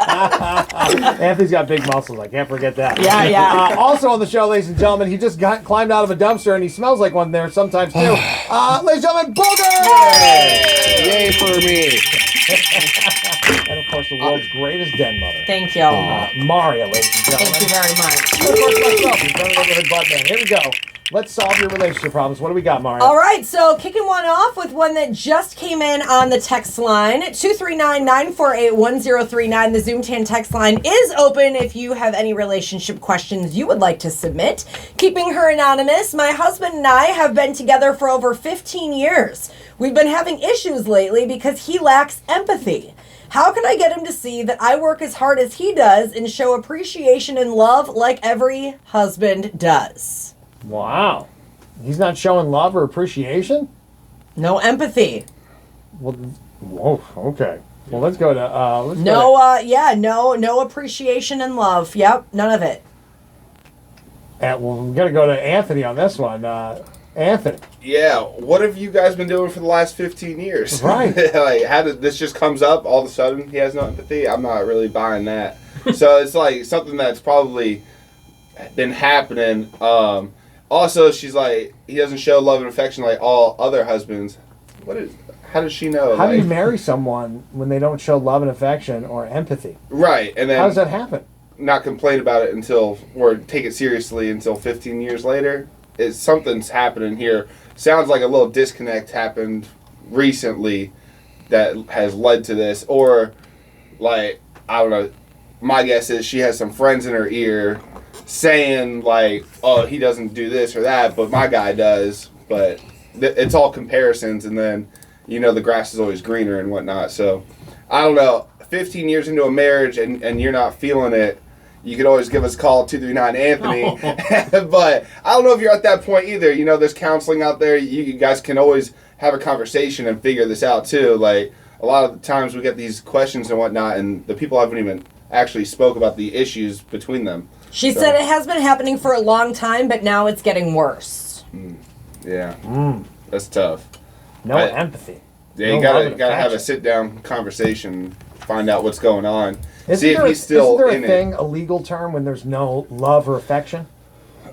Anthony's got big muscles. I can't forget that. Yeah. Also on the show, ladies and gentlemen, he just climbed out of a dumpster and he smells like one there sometimes too. Ladies and gentlemen, Booger! Yay for me. And of course, the world's greatest den mother. Thank you. Mario, ladies and gentlemen. Thank you very much. And of course, myself, the neighborhood butt man. Here we go. Let's solve your relationship problems. What do we got, Mario? All right, so kicking one off with one that just came in on the text line, 239-948-1039. The Zoom10 text line is open if you have any relationship questions you would like to submit. Keeping her anonymous, my husband and I have been together for over 15 years. We've been having issues lately because he lacks empathy. How can I get him to see that I work as hard as he does and show appreciation and love like every husband does? Wow. He's not showing love or appreciation? No empathy. Well, whoa, okay. Well, let's go to... no appreciation and love. Yep, none of it. Well, we've got to go to Anthony on this one. Anthony. Yeah, what have you guys been doing for the last 15 years? Right. Like, how did this just comes up all of a sudden? He has no empathy? I'm not really buying that. So it's like something that's probably been happening. Also, she's like, he doesn't show love and affection like all other husbands. How does she know? How do you marry someone when they don't show love and affection or empathy? Right, and then how does that happen? Not complain about it or take it seriously until 15 years later. Something's happening here. Sounds like a little disconnect happened recently that has led to this, or like, I don't know. My guess is she has some friends in her ear saying like, oh, he doesn't do this or that, but my guy does. But it's all comparisons, and then, the grass is always greener and whatnot. So I don't know, 15 years into a marriage and you're not feeling it, you could always give us a call, 239-ANTHONY. But I don't know if you're at that point either. There's counseling out there. You guys can always have a conversation and figure this out too. Like, a lot of the times we get these questions and whatnot, and the people haven't even actually spoke about the issues between them. She said it has been happening for a long time, but now it's getting worse. Yeah. That's tough. No empathy. Yeah, you gotta have a sit-down conversation, find out what's going on. Isn't there a legal term when there's no love or affection?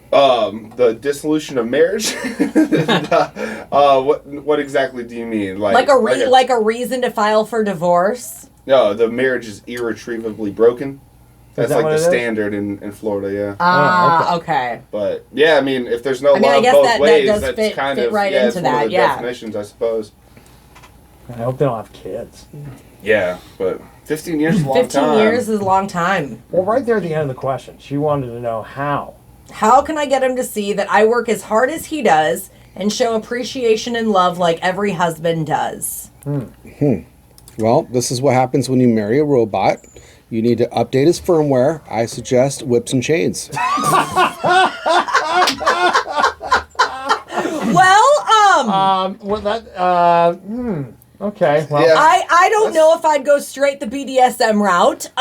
The dissolution of marriage. What exactly do you mean? Like a reason to file for divorce? No, the marriage is irretrievably broken. That's like the standard in Florida, yeah. Okay. But yeah, I mean, if there's no love both ways, that's kind of right into one that. of the definitions, I suppose. I hope they don't have kids. Yeah, but 15 years is a long time. 15 years is a long time. Well, right there at the end of the question, she wanted to know how. How can I get him to see that I work as hard as he does and show appreciation and love like every husband does? Well, this is what happens when you marry a robot. You need to update his firmware. I suggest whips and chains. Okay. Well, yeah. I don't know if I'd go straight the BDSM route.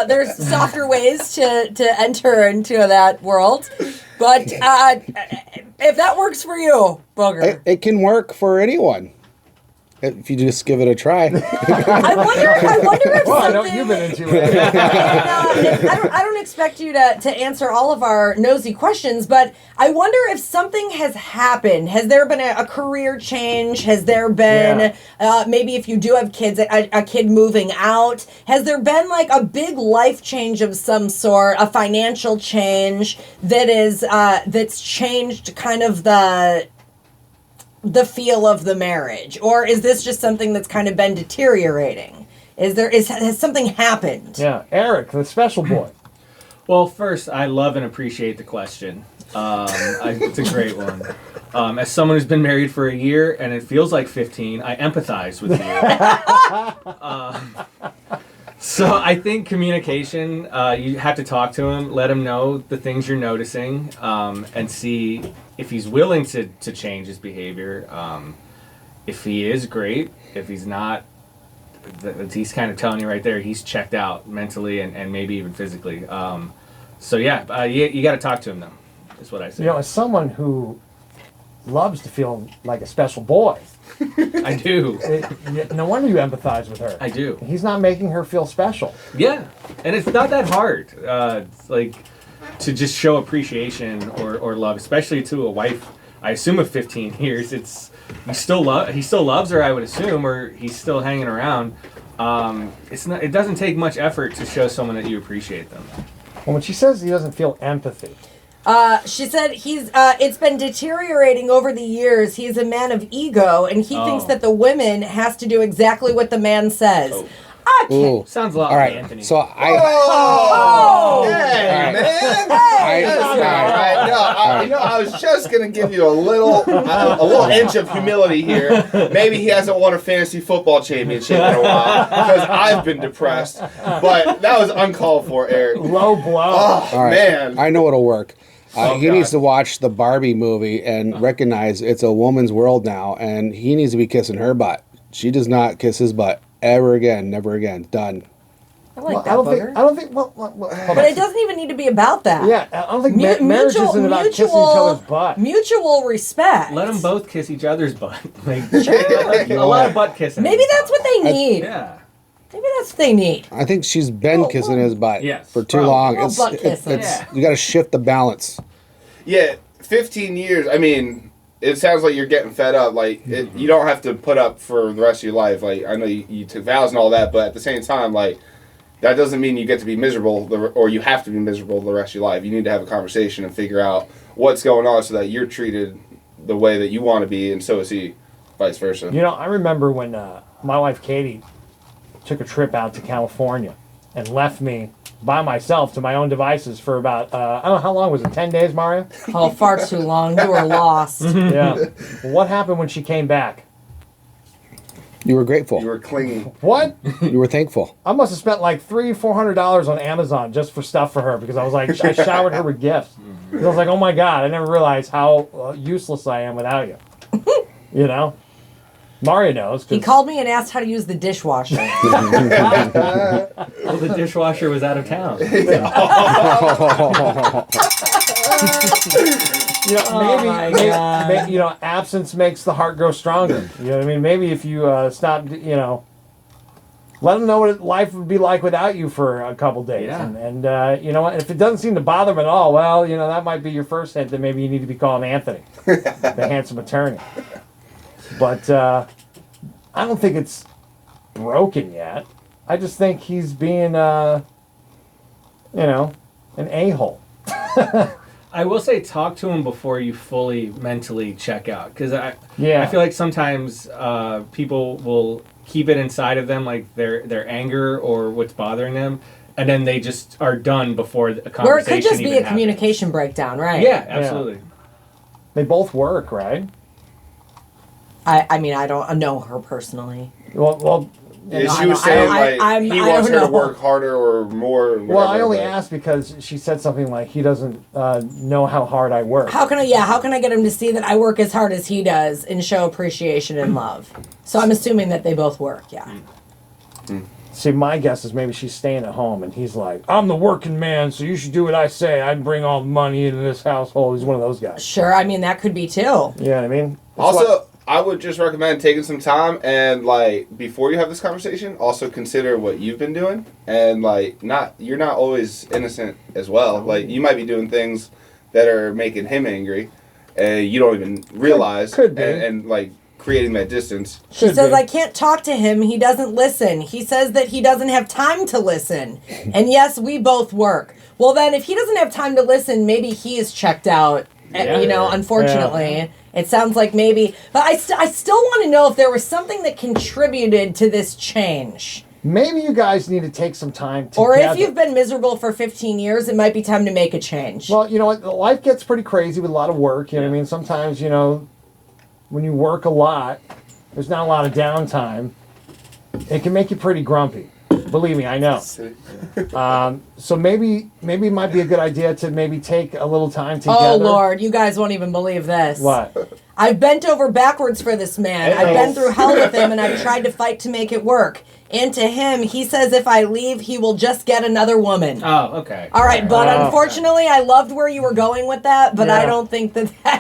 There's softer ways to enter into that world. But if that works for you, Booger. It can work for anyone. If you just give it a try. I wonder if well, I something... know you've been into it. I don't expect you to answer all of our nosy questions, but I wonder if something has happened. Has there been a career change? Has there been, maybe if you do have kids, a kid moving out? Has there been like a big life change of some sort, a financial change that is that's changed kind of the feel of the marriage? Or is this just something that's kind of been deteriorating? Has something happened? Yeah, Eric, the special boy. Well, first, I love and appreciate the question. It's a great one. As someone who's been married for a year and it feels like 15, I empathize with you. So I think communication, you have to talk to him, let him know the things you're noticing, and see if he's willing to change his behavior. If he is, great. If he's not, he's kind of telling you right there, he's checked out mentally and maybe even physically. So yeah, you got to talk to him though, is what I say. As someone who loves to feel like a special boy, I do. No wonder you empathize with her. I do. He's not making her feel special. Yeah, and it's not that hard. It's like to just show appreciation or love, especially to a wife. I assume of 15 years. He still loves her, I would assume, or he's still hanging around. It doesn't take much effort to show someone that you appreciate them. Well, when she says he doesn't feel empathy, She said it's been deteriorating over the years. He's a man of ego, and he thinks that the woman has to do exactly what the man says. Oh. I can't. Ooh. Sounds a lot All like right. Anthony. So I. Hey, All right. man! All right. I was just gonna give you a little inch of humility here. Maybe he hasn't won a fantasy football championship in a while because I've been depressed. But that was uncalled for, Eric. low blow. Oh All right. man! I know what'll work. He God. needs to watch the Barbie movie and recognize it's a woman's world now, and he needs to be kissing her butt. She does not kiss his butt ever again, never again. Done. I like that, I don't booger. think. Well, hold But on. it doesn't even need to be about that. Yeah, I don't think marriage isn't about kissing each other's butt. Mutual respect. Let them both kiss each other's butt. Like, a lot of butt kissing. Maybe that's what they need. Yeah. Maybe that's what they need. I think she's been kissing his butt Yes, for too probably. long. Well, butt kissing. You got to shift the balance. Yeah, 15 years. I mean, it sounds like you're getting fed up. Like you don't have to put up for the rest of your life. Like I know you took vows and all that, but at the same time, like that doesn't mean you get to be miserable or you have to be miserable the rest of your life. You need to have a conversation and figure out what's going on so that you're treated the way that you want to be, and so is he, vice versa. You know, I remember when my wife Katie took a trip out to California and left me by myself to my own devices for about, I don't know, how long was it, 10 days, Mario? Oh, far too long. You were lost. Yeah. Well, what happened when she came back? You were grateful. You were clinging. What? You were thankful. I must have spent like $300-400 on Amazon just for stuff for her because I was like, I showered her with gifts. Because I was like, oh my God, I never realized how useless I am without you. You know? Mario knows. He called me and asked how to use the dishwasher. Well, the dishwasher was out of town. You know, Oh my God. maybe, you know, absence makes the heart grow stronger. You know what I mean? Maybe if you stop, you know, let them know what life would be like without you for a couple days. Yeah. And you know what? If it doesn't seem to bother them at all, well, you know, that might be your first hint that maybe you need to be calling Anthony, the handsome attorney. But I don't think it's broken yet. I just think he's being, you know, an a-hole. I will say, talk to him before you fully mentally check out, because I feel like sometimes people will keep it inside of them, like their anger or what's bothering them, and then they just are done before a conversation. Where it could just be even a communication breakdown, right? Yeah, absolutely. They both work, right? I mean, I don't know her personally. Well, Yeah, I she was don't- saying I he don't wants her to know. work harder or more. well, I whatever, only but- asked because she said something like he doesn't know how hard I work. How can I get him to see that I work as hard as he does and show appreciation and love? So I'm assuming that they both work, yeah. See, my guess is maybe she's staying at home and he's like, I'm the working man, so you should do what I say. I bring all the money into this household. He's one of those guys. Sure, I mean, that could be too. You know what I mean? That's Also, what- I would just recommend taking some time and like before you have this conversation, also consider what you've been doing and like you're not always innocent as well. Like you might be doing things that are making him angry, and you don't even realize. Could be. and like creating that distance. She Should says, be. I can't talk to him. He doesn't listen. He says that he doesn't have time to listen. And yes, we both work. Well, then, if he doesn't have time to listen, maybe he is checked out. Yeah. You know, unfortunately. It sounds like maybe. But I still want to know if there was something that contributed to this change. maybe you guys need to take some time together. Or if you've been miserable for 15 years, it might be time to make a change. Well, you know what? Life gets pretty crazy with a lot of work. You know what I mean? Sometimes, you know, when you work a lot, there's not a lot of downtime. It can make you pretty grumpy. Believe me, I know. So maybe it might be a good idea to maybe take a little time together. Oh, Lord, you guys won't even believe this. What? I've bent over backwards for this man. I've been through hell with him, and I've tried to fight to make it work. And to him, he says if I leave, he will just get another woman. Oh, okay. All right, but Oh. unfortunately, I loved where you were going with that, but I Yeah. don't think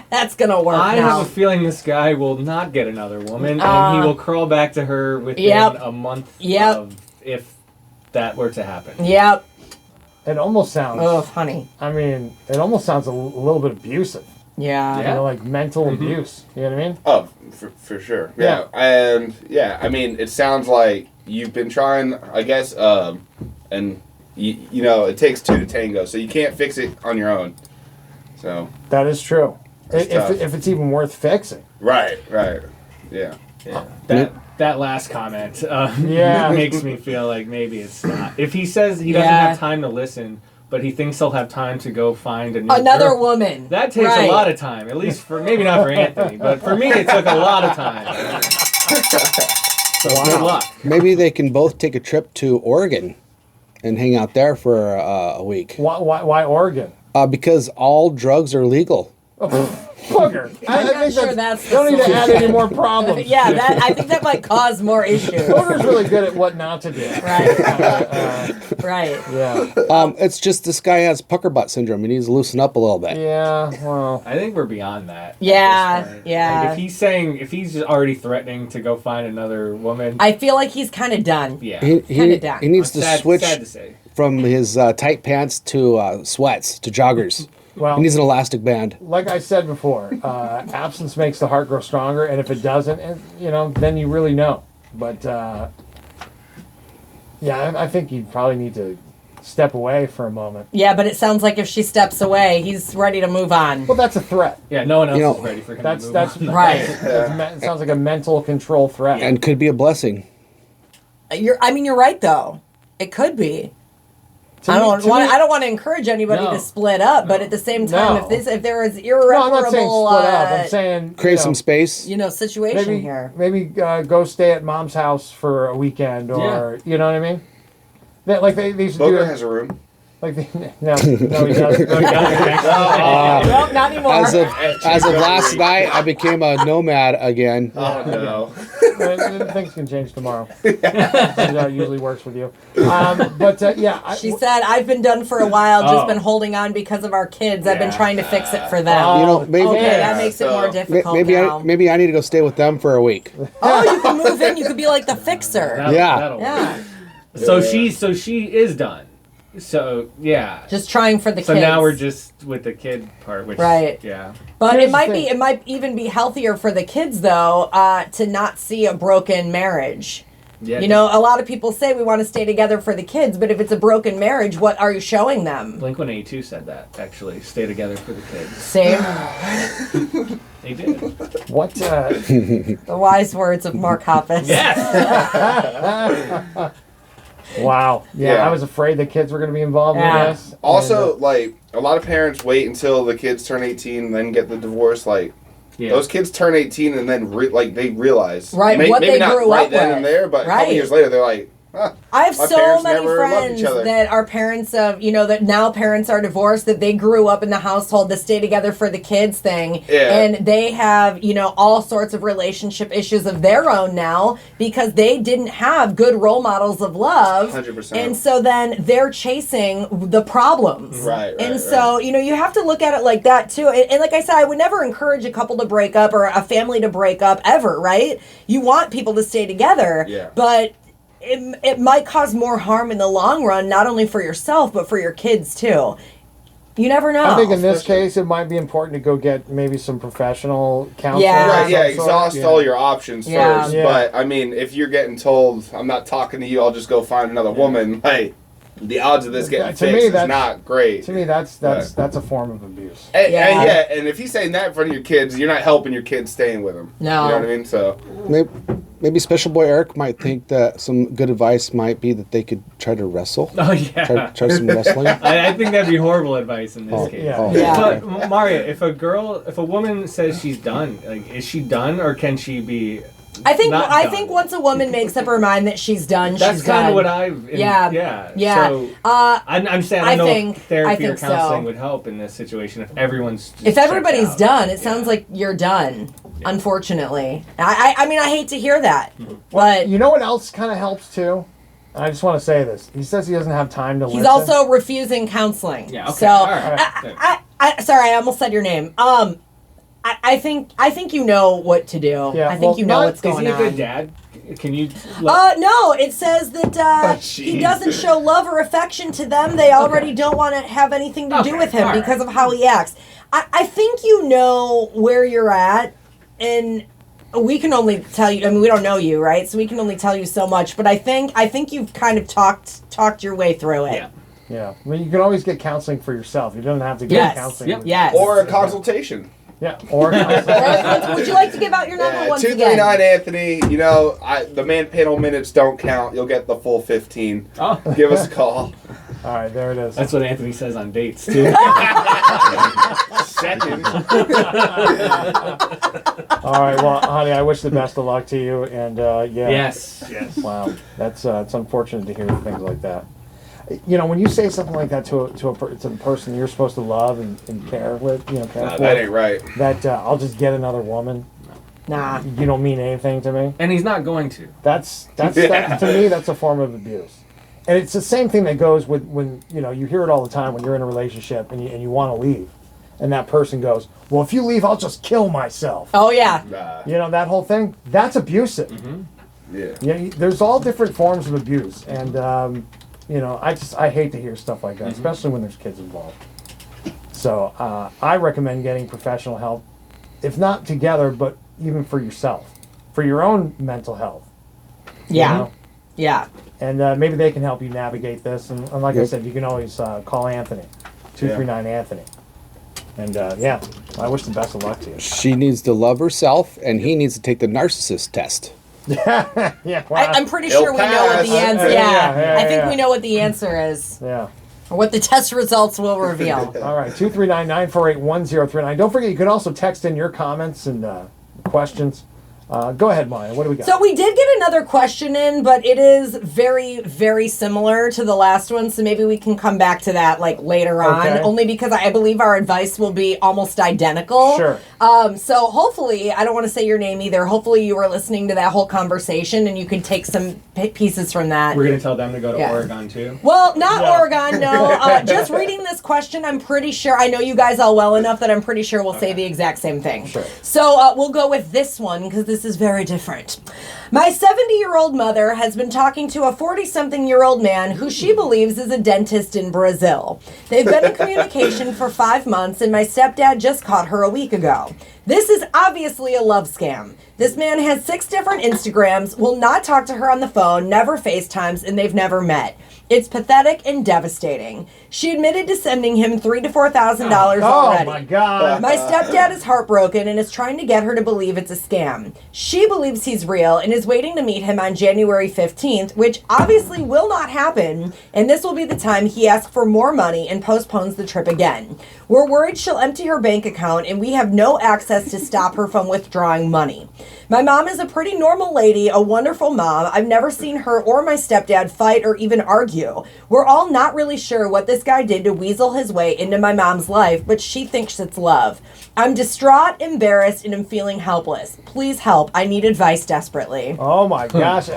that's going to work I now. have a feeling this guy will not get another woman, and he will crawl back to her within Yep. a month Yep. of if that were to happen. Yep. It almost sounds. Oh, honey. I mean, it almost sounds a little bit abusive. Yeah. Yeah. You know, like mental abuse. You know what I mean? Oh, for sure. Yeah. And yeah, I mean, it sounds like you've been trying, I guess, and you know, it takes two to tango, so you can't fix it on your own. So. That is true. It's tough. If it's even worth fixing. Right. Yeah. Yeah. That last comment Yeah. makes me feel like maybe it's not. If he says he doesn't Yeah. have time to listen, but he thinks he'll have time to go find a new Another girl, woman. that takes Right. a lot of time. At least for maybe not for Anthony, but for me it took a lot of time. So good luck. Maybe they can both take a trip to Oregon and hang out there for a week. Why Oregon? Because all drugs are legal. Booger. I'm not sure that's the don't need to add solution. any more problems. Yeah, I think that might cause more issues. Booger's really good at what not to do. Right. Right. Yeah. It's just this guy has pucker butt syndrome. He needs to loosen up a little bit. Yeah. Well. I think we're beyond that. at Yeah, this point. yeah. Like if he's just already threatening to go find another woman, I feel like he's kind of done. yeah. Kinda done. He needs to sad, switch sad to say. from his tight pants to sweats to joggers. Well. He needs an elastic band. Like I said before, absence makes the heart grow stronger, and if it doesn't, then you really know. But yeah, I think you probably need to step away for a moment. Yeah, but it sounds like if she steps away, he's ready to move on. Well, that's a threat. Yeah, no one else You know, is ready for him That's to move that's on. Right. It sounds like a mental control threat. And could be a blessing. You're right though. It could be. To I me- don't to want. me- I don't want to encourage anybody No. to split up, but at the same time, No. if there is No, irreparable, I'm not saying split up. I'm saying Create some space. situation maybe here. maybe go stay at mom's house for a weekend, or you know what I mean. Like they used to do Booger it. has a room. Like no, he doesn't. No, he doesn't. Nope, not anymore. As of last night, I became a nomad again. Oh no. Things can change tomorrow. That usually works with you. But yeah, She said, "I've been done for a while. Just Oh. been holding on because of our kids. I've been Yeah. trying to fix it for them." Oh, You know, maybe Okay, yeah. that makes it more So- difficult maybe now. maybe I need to go stay with them for a week. Oh, you can move in. You could be like the fixer. That'll Yeah, work. So she is done. So yeah. just trying for the So kids. now we're just with the kid part, which Right. Yeah. But Here's it the might thing. be. It might even be healthier for the kids though to not see a broken marriage. Yeah. You know, a lot of people say we want to stay together for the kids, but if it's a broken marriage, what are you showing them? Blink-182 said that actually. Stay together for the kids. Same. They did. what? The wise words of Mark Hoppus. Yes. Wow. Yeah, Yeah. I was afraid the kids were going to be involved Yeah. in this. Also, like a lot of parents wait until the kids turn 18 and then get the divorce. Like Yeah. those kids turn 18 and then they realize Right, what maybe they not grew right up then with. and there, but a Right. couple years later they're like, huh. I have My so parents many never loved friends each other. that are parents of, that now parents are divorced, that they grew up in the household, the stay together for the kids thing. Yeah. And they have, all sorts of relationship issues of their own now because they didn't have good role models of love. 100%. And so then they're chasing the problems. Right, And so, you have to look at it like that too. And like I said, I would never encourage a couple to break up or a family to break up ever, right? You want people to stay together. Yeah. But it might cause more harm in the long run, not only for yourself, but for your kids too. You never know. I think in this Especially- case, it might be important to go get maybe some professional counseling. Yeah. of Right, yeah, some sort. exhaust Yeah. all your options Yeah. first. Yeah. But I mean, if you're getting told, "I'm not talking to you, I'll just go find another woman," like the odds of this getting To me, fixed is that's- not great. To me, that's a form of abuse. And, Yeah. and if he's saying that in front of your kids, you're not helping your kids staying with him. No. You know what I mean? So Maybe Special Boy Eric might think that some good advice might be that they could try to wrestle. Oh yeah. Try some wrestling. I think that'd be horrible advice in this Oh, case. Yeah. Yeah. But Maria, if a woman says she's done, like, is she done or can she be? I think not I done? think once a woman makes up her mind that she's done, That's she's kind done. of what I've. Yeah. Yeah. Yeah. So I'm saying I I know think- therapy I or think so. counseling would help in this situation if everyone's. Just If everybody's checked out. done, it Yeah. sounds like you're done. Unfortunately. I mean, I hate to hear that. But You know what else kind of helps too? I just want to say this. He says he doesn't have time to he's listen. also refusing counseling. Yeah, okay. So, All right. sorry, I almost said your name. I think you know what to do. Yeah, I think well, you know not- what's Is going he a on. good dad? Can you? No, it says that Oh, he jeez. doesn't show love or affection to them. They already don't want to have anything to do Okay, with him all right. because of how he acts. I think you know where you're at, and we can only tell you. I mean, we don't know you, right? So we can only tell you so much. But I think you've kind of talked your way through it. Yeah. Yeah. Well, you can always get counseling for yourself. You don't have to get Yes. counseling. Yep. Yes. Or a consultation. Yeah. Or counseling. Would you like to give out your number Yeah, once 239 again? Anthony. You know, the man panel minutes don't count. You'll get the full 15. Oh, Give us a call. All right. There it is. that's what Anthony says on dates too. Second. All right. Well, honey, I wish the best of luck to you. And yeah. Yes. Yes. Wow. That's it's unfortunate to hear things like that. You know, when you say something like that to the person you're supposed to love and care with, care for, That ain't right. that I'll just get another woman. Nah. You don't mean anything to me. And he's not going to. That's Yeah. that, to me. That's a form of abuse, and it's the same thing that goes with when you hear it all the time when you're in a relationship and you want to leave, and that person goes, "Well, if you leave, I'll just kill myself." Oh yeah. Nah. That whole thing. That's abusive. Yeah. Yeah, there's all different forms of abuse, and I hate to hear stuff like that, especially when there's kids involved. So I recommend getting professional help, if not together, but even for yourself, for your own mental health. Yeah. You know? Yeah. And maybe they can help you navigate this. And like I Yep. said, you can always call Anthony, 239 Anthony. And I wish the best of luck to you. She needs to love herself, and he needs to take the narcissist test. Yeah, well, I'm pretty It'll sure we know what the pass. answer. Yeah, I think yeah. we know what the answer is, yeah. or what the test results will reveal. All right, 239-948-1039. Don't forget, you can also text in your comments and questions. Go ahead, Maya. What do we got? So we did get another question in, but it is very, very similar to the last one. So maybe we can come back to that later on, Okay. only because I believe our advice will be almost identical. Sure. So hopefully, I don't want to say your name either. Hopefully, you were listening to that whole conversation and you can take some pieces from that. We're gonna tell them to go to Yeah. Oregon too. Well, not Yeah. Oregon, no. Just reading this question, I'm pretty sure, I know you guys all well enough that I'm pretty sure we'll say the exact same thing. Sure. So we'll go with this one because this is very different. My 70-year-old mother has been talking to a 40-something-year-old man who she believes is a dentist in Brazil. They've been in communication for 5 months, and my stepdad just caught her a week ago. This is obviously a love scam. This man has 6 different Instagrams, will not talk to her on the phone, never FaceTimes, and they've never met. It's pathetic and devastating. She admitted to sending him $3,000 to $4,000 already. Oh my God. My stepdad is heartbroken and is trying to get her to believe it's a scam. She believes he's real and is waiting to meet him on January 15th, which obviously will not happen, and this will be the time he asks for more money and postpones the trip again. We're worried she'll empty her bank account and we have no access to stop her from withdrawing money. My mom is a pretty normal lady, a wonderful mom. I've never seen her or my stepdad fight or even argue. We're all not really sure what this guy did to weasel his way into my mom's life, but she thinks it's love. I'm distraught, embarrassed, and am feeling helpless. Please help. I need advice desperately. Oh my gosh.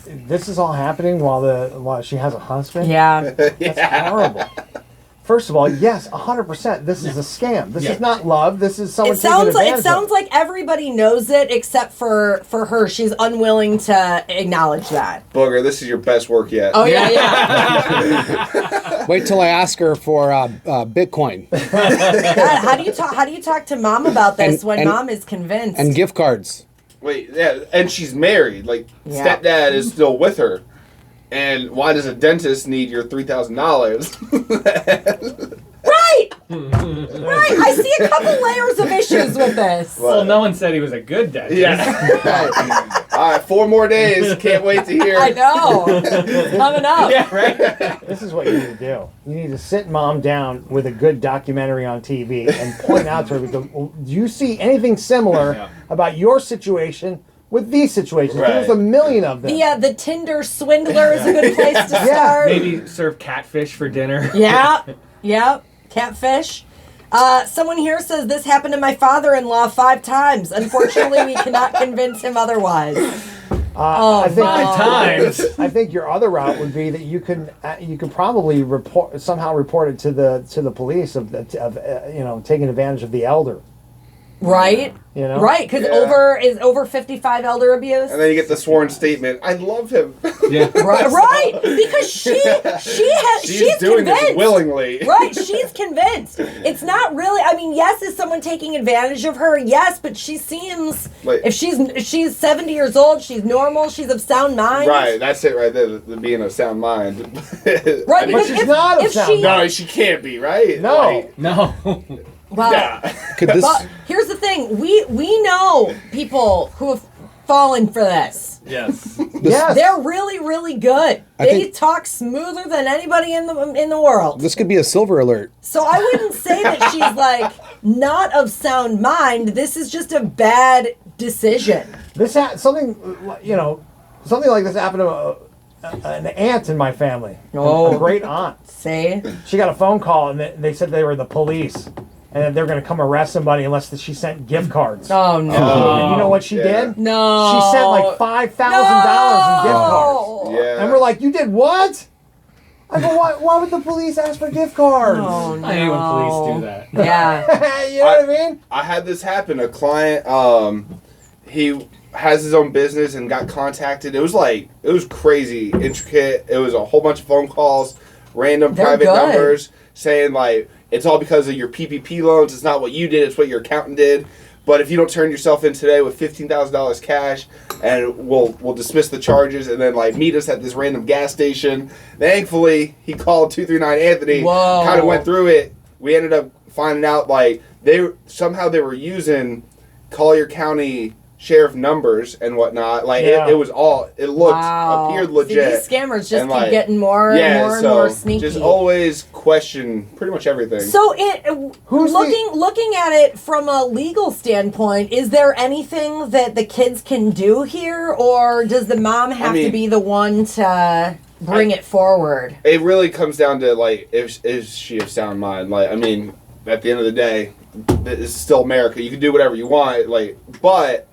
This is all happening while she has a husband? Yeah. That's horrible. First of all, yes, 100%. This is a scam. This is not love. This is someone taking advantage It sounds like everybody knows it except for her. She's unwilling to acknowledge that. Booger, this is your best work yet. Oh yeah. Wait till I ask her for Bitcoin God, how do you talk to mom about this when mom is convinced? and gift cards. Wait, yeah, and she's married. Yeah. Stepdad is still with her. And why does a dentist need your $3,000? Right. Right. I see a couple layers of issues with this. Well, no one said he was a good dentist. Yeah. All right, 4 more days. Can't wait to hear. I know. It's coming up. Yeah, right. This is what you need to do. You need to sit mom down with a good documentary on TV and point out to her, do you see anything similar about your situation with these situations? Right. There's a million of them. The Tinder swindler is a good place to start. Maybe serve catfish for dinner. Yeah. Yep. Catfish. Someone here says this happened to my father-in-law 5 times. Unfortunately, we cannot convince him otherwise. I think 5 times. I think your other route would be that you could probably report it to the police of taking advantage of the elder. Right? Right, because over 55 elder abuse. And then you get the sworn statement. I love him. Yeah. Right, because she's doing convinced. this willingly. Right, she's convinced. It's not really. I mean, yes, is someone taking advantage of her? Yes, but she seems if she's 70 years old, she's normal, she's of sound mind. Right, that's it right there. The being of sound mind. Right, But she's not of sound mind. No, she can't be, right? No. Like, No. Well, yeah. Could this? but here's the thing: we know people who have fallen for this. Yes. Yes. They're really, really good. I They think- talk smoother than anybody in the world. This could be a silver alert. So I wouldn't say that she's like not of sound mind. This is just a bad decision. Something like this happened to an aunt in my family. Oh. A great aunt. See? She got a phone call and they said they were the police and that they're going to come arrest somebody unless she sent gift cards. Oh no. And you know what she Yeah. did? No. She sent like $5,000 in gift cards. Yeah. And we're like, you did what? I go, why would the police ask for gift cards? Oh no. I hate when police do that. Yeah. You know what I mean? I had this happen. A client, he has his own business and got contacted. It was crazy, intricate. It was a whole bunch of phone calls, random They're private good. numbers saying like, it's all because of your PPP loans. It's not what you did. It's what your accountant did. But if you don't turn yourself in today with $15,000 cash, and we'll dismiss the charges, and then like meet us at this random gas station. Thankfully, he called 239 Anthony. Whoa. Kind of went through it. We ended up finding out like they were using Collier County sheriff numbers and whatnot. Like Yeah. it appeared legit. See, these scammers just And, keep like, getting more and more sneaky. just always question pretty much everything. So Who's looking at it from a legal standpoint, is there anything that the kids can do here, or does the mom have to mean- be the one to bring it forward? It really comes down to like, is she of sound mind? Like, I mean, at the end of the day, this is still America. You can do whatever you want. Like, but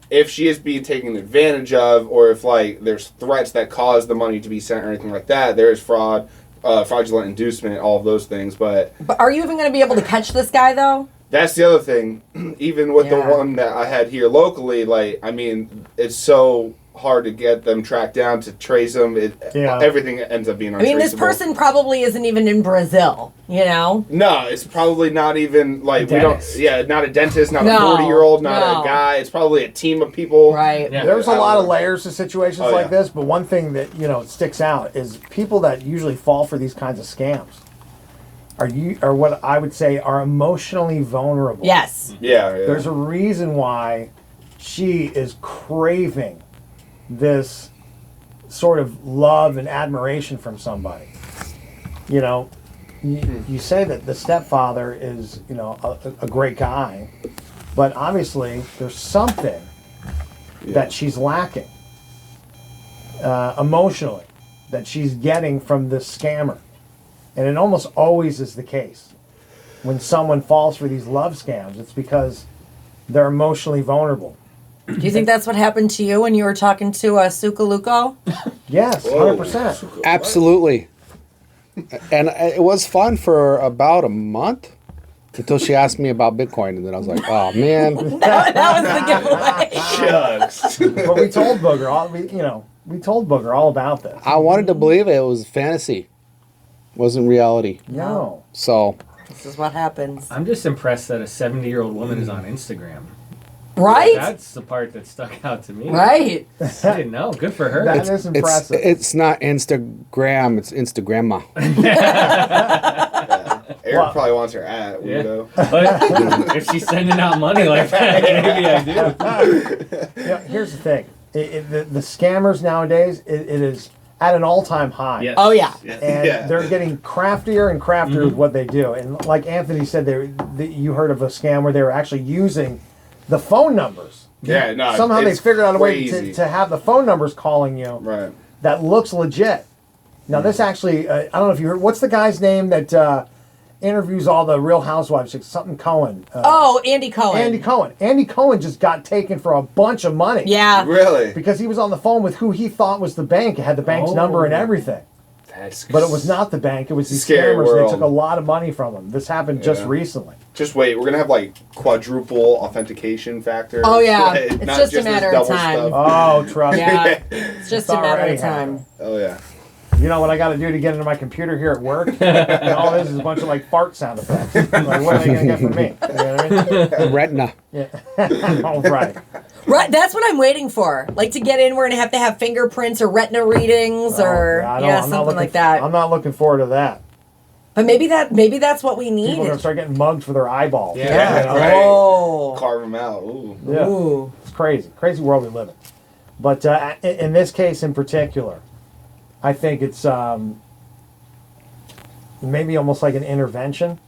if she is being taken advantage of, or if like there's threats that cause the money to be sent or anything like that, there is fraud, fraudulent inducement, all of those things. But Are you even going to be able to catch this guy though? that's the other thing. Even with the Yeah. one that I had here locally, like, I mean, it's so hard to get them tracked down, to trace them. Everything ends up being I untraceable. mean, this person probably isn't even in Brazil, you know? No, it's probably not even like Dentist. not a dentist, not No, a 40-year-old, not no. a guy. It's probably a team of people. Right. Yeah. There's a I don't lot of know. layers to situations Oh, like yeah. this, but one thing that sticks out is people that usually fall for these kinds of scams are what I would say are emotionally vulnerable. Yes. Yeah, There's a reason why she is craving this sort of love and admiration from somebody. You say that the stepfather is, a great guy, but obviously there's something that she's lacking emotionally that she's getting from this scammer. And it almost always is the case. When someone falls for these love scams, it's because they're emotionally vulnerable. Do you think that's what happened to you when you were talking to Sukaluko? Yes, Whoa. 100%. Absolutely. And it was fun for about a month until she asked me about Bitcoin, and then I was like, "Oh man!" That was the giveaway. Shucks. But we told Booger all about this. I wanted to believe it was fantasy, wasn't reality. No. So This is what happens. I'm just impressed that a 70-year-old woman is on Instagram. Right? That's the part that stuck out to me. Right. I didn't know. Good for her. That is impressive. it's not Instagram, it's Instagramma. Eric Well, probably wants her at, Yeah. weirdo. If she's sending out money like that, maybe I do. Here's the thing. The scammers nowadays, it is at an all-time high. Yes. Oh, yeah. And Yeah. they're getting craftier and craftier with what they do. And like Anthony said, you heard of a scam where they were actually using the phone numbers. Yeah, no. Somehow they it's figured out a way crazy. to have the phone numbers calling you Right. that looks legit. Now this actually, I don't know if you heard, what's the guy's name that interviews all the Real Housewives, like something Cohen. Andy Cohen. Andy Cohen. Andy Cohen just got taken for a bunch of money. Yeah. Really? Because he was on the phone with who he thought was the bank. It had the bank's number and everything. But it was not the bank. It was these Scary scammers. world. They took a lot of money from him. This happened just recently. Just wait. We're gonna have like quadruple authentication factor. Oh, yeah. Like, It's not just a this matter of double time. stuff. Oh, trust me. Yeah. It's just a matter already of time. Oh yeah. You know what I got to do to get into my computer here at work? And all this is a bunch of like fart sound effects. Like, what are they going to get from me? You know what I mean? Retina. Yeah. Oh, right. Right, that's what I'm waiting for. Like to get in, we're gonna have to have fingerprints or retina readings or Oh, I'm not something looking- like that. I'm not looking forward to that. But maybe that's what we need. People are going to start getting mugged for their eyeballs. Yeah. You know? Right. Oh. Carve them out. Ooh. Yeah. Ooh. It's crazy. Crazy world we live in. But in this case in particular, I think it's maybe almost like an intervention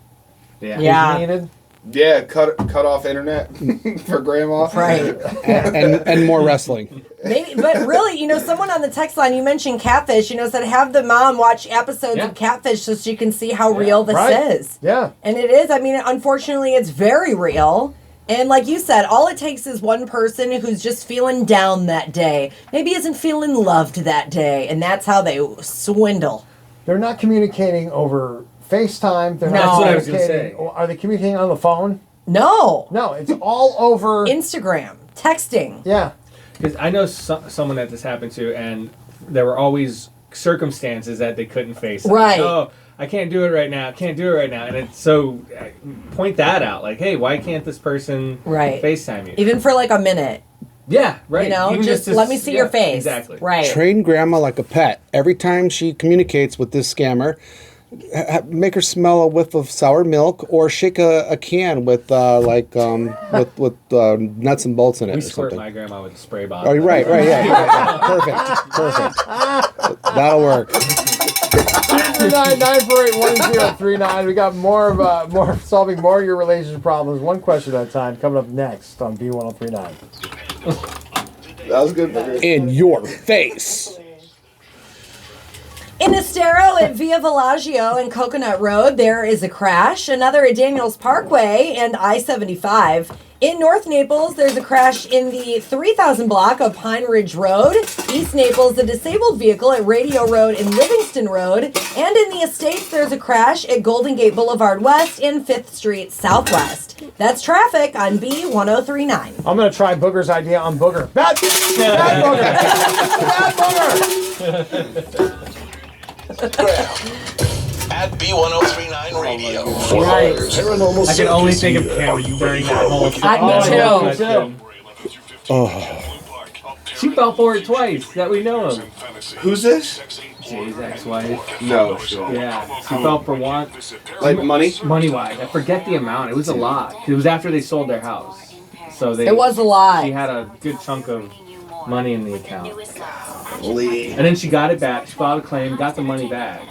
Yeah. Yeah. is needed. Yeah. Cut off internet for grandma. Right. and more wrestling. Maybe, but really, someone on the text line, you mentioned Catfish, said have the mom watch episodes Yeah. of Catfish so she can see how real this Right. is. Yeah. And it is. I mean, unfortunately, it's very real. And like you said, all it takes is one person who's just feeling down that day. Maybe isn't feeling loved that day. And that's how they swindle. They're not communicating over FaceTime. They're No. not That's what I was gonna communicating. say. Are they communicating on the phone? No. No, it's all over. Instagram, texting. Yeah. Because I know someone that this happened to, and there were always circumstances that they couldn't face. Right. Oh, I can't do it right now. Can't do it right now. And it's so point that out. Like, hey, why can't this person Right. FaceTime you? Even for like a minute. Yeah, right. Even just to let me see your face. Exactly. Right. Train grandma like a pet. Every time she communicates with this scammer, make her smell a whiff of sour milk or shake a can with with nuts and bolts in it We or squirt something. my grandma with a spray bottle. Oh, you're right, yeah. Perfect. That'll work. 9481039. We got more solving more of your relationship problems, one question at a time, coming up next on B1039. That was good. Booger. In your face. In Estero at Via Villaggio and Coconut Road, there is a crash. Another at Daniels Parkway and I-75. In North Naples, there's a crash in the 3000 block of Pine Ridge Road. East Naples, a disabled vehicle at Radio Road and Livingston Road. And in the Estates, there's a crash at Golden Gate Boulevard West and 5th Street Southwest. That's traffic on B1039. I'm going to try Booger's idea on Booger. Bad Booger! Bad Booger! At B1039 Radio. Right. I can only think of him during that whole Me too. She fell for it twice. That we know him. Who's this? Jay's ex-wife. No. Shit. Yeah, she fell for one. Like money? Money-wise, I forget the amount. It was a lot. It was after they sold their house, so they. It was a lot. She had a good chunk of money in the account, Lee. and then she got it back. She filed a claim, got the money back,